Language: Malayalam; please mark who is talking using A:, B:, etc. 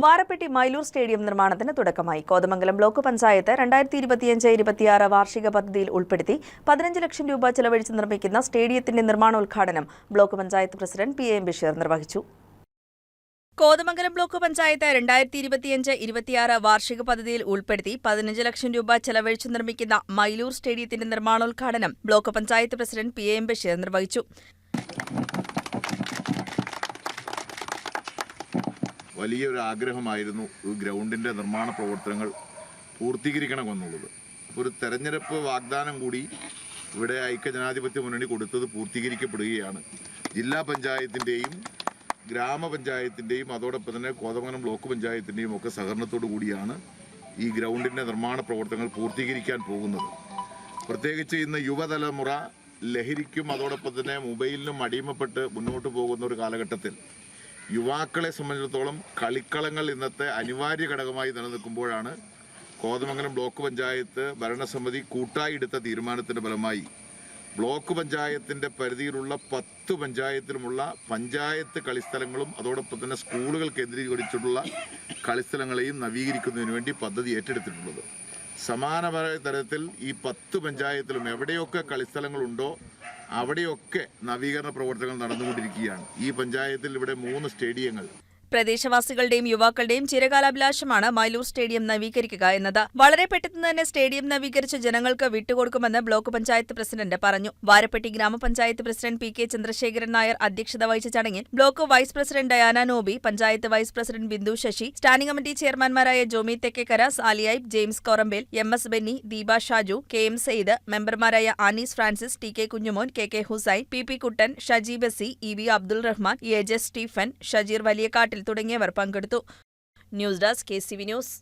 A: വാരപ്പെട്ടി മൈലൂർ സ്റ്റേഡിയം നിർമ്മാണത്തിന് തുടക്കമായി. കോതമംഗലം ബ്ലോക്ക് പഞ്ചായത്ത് 2025-26 വാർഷിക പദ്ധതിയിൽ ഉൾപ്പെടുത്തി 15 ലക്ഷം രൂപ ചെലവഴിച്ച് നിർമ്മിക്കുന്ന സ്റ്റേഡിയത്തിന്റെ നിർമ്മാണോദ്ഘാടനം block panchayat president PM Basheer നിർവഹിച്ചു. കോതമംഗലം ബ്ലോക്ക് പഞ്ചായത്ത് 2025-26 വാർഷിക പദ്ധതിയിൽ ഉൾപ്പെടുത്തി 15 ലക്ഷം രൂപ ചെലവഴിച്ച് നിർമ്മിക്കുന്ന മൈലൂർ സ്റ്റേഡിയത്തിന്റെ നിർമ്മാണോദ്ഘാടനം block panchayat president PM Basheer നിർവഹിച്ചു.
B: വലിയൊരു ആഗ്രഹമായിരുന്നു ഈ ഗ്രൗണ്ടിൻ്റെ നിർമ്മാണ പ്രവർത്തനങ്ങൾ പൂർത്തീകരിക്കണമെന്നുള്ളത്. ഒരു തെരഞ്ഞെടുപ്പ് വാഗ്ദാനം കൂടി ഇവിടെ ഐക്യജനാധിപത്യ മുന്നണി കൊടുത്തത് പൂർത്തീകരിക്കപ്പെടുകയാണ്. ജില്ലാ പഞ്ചായത്തിൻ്റെയും ഗ്രാമപഞ്ചായത്തിൻ്റെയും അതോടൊപ്പം തന്നെ കോതമംഗലം ബ്ലോക്ക് പഞ്ചായത്തിൻ്റെയും ഒക്കെ സഹകരണത്തോടു കൂടിയാണ് ഈ ഗ്രൗണ്ടിൻ്റെ നിർമ്മാണ പ്രവർത്തനങ്ങൾ പൂർത്തീകരിക്കാൻ പോകുന്നത്. പ്രത്യേകിച്ച് ഇന്ന് യുവതലമുറ ലഹരിക്കും അതോടൊപ്പം തന്നെ മൊബൈലിനും അടിമപ്പെട്ട് മുന്നോട്ട് പോകുന്ന ഒരു കാലഘട്ടത്തിൽ യുവാക്കളെ സംബന്ധിച്ചിടത്തോളം കളിക്കളങ്ങൾ ഇന്നത്തെ അനിവാര്യ ഘടകമായി നിലനിൽക്കുമ്പോഴാണ് കോതമംഗലം ബ്ലോക്ക് പഞ്ചായത്ത് ഭരണസമിതി കൂട്ടായി എടുത്ത തീരുമാനത്തിൻ്റെ ഫലമായി ബ്ലോക്ക് പഞ്ചായത്തിൻ്റെ പരിധിയിലുള്ള 10 പഞ്ചായത്തിലുമുള്ള പഞ്ചായത്ത് കളിസ്ഥലങ്ങളും അതോടൊപ്പം തന്നെ സ്കൂളുകൾ കേന്ദ്രീകരിച്ചിട്ടുള്ള കളിസ്ഥലങ്ങളെയും നവീകരിക്കുന്നതിന് വേണ്ടി പദ്ധതി ഏറ്റെടുത്തിട്ടുള്ളത്. സമാനമായ തരത്തിൽ ഈ 10 പഞ്ചായത്തിലും എവിടെയൊക്കെ കളിസ്ഥലങ്ങളുണ്ടോ അവിടെയൊക്കെ നവീകരണ പ്രവർത്തനങ്ങൾ നടന്നുകൊണ്ടിരിക്കുകയാണ്. ഈ പഞ്ചായത്തിൽ ഇവിടെ 3 സ്റ്റേഡിയങ്ങൾ.
A: പ്രദേശവാസികളുടെയും യുവാക്കളുടെയും ചിരകാലാഭിലാഷമാണ് മൈലൂർ സ്റ്റേഡിയം നവീകരിക്കുക എന്നത്. വളരെ പെട്ടെന്ന് തന്നെ സ്റ്റേഡിയം നവീകരിച്ച് ജനങ്ങൾക്ക് വിട്ടുകൊടുക്കുമെന്ന് ബ്ലോക്ക് പഞ്ചായത്ത് പ്രസിഡന്റ് പറഞ്ഞു. വാരപ്പെട്ടി ഗ്രാമപഞ്ചായത്ത് പ്രസിഡന്റ് PK ചന്ദ്രശേഖരൻ നായർ അധ്യക്ഷത വഹിച്ച ചടങ്ങിൽ block vice president Diana Noby, panchayat vice president Bindu Sasi, standing committee ചെയർമാൻമാരായ ജോമി തെക്കേക്കര, സാലിയായിബ്, ജെയിംസ് കോറമ്പേൽ, MS ബെന്നി, ദീപ ഷാജു, KM സയ്യിദ്, മെമ്പർമാരായ Anees Francis, TK Kunjumon, KK Hussain, PP Kuttan, Shaji Basi, EV Abdul Rahman, AJ Stephen, Shajeer Valiyakattil തുടങ്ങിയവർ പങ്കെടുത്തു. News desk KCV news.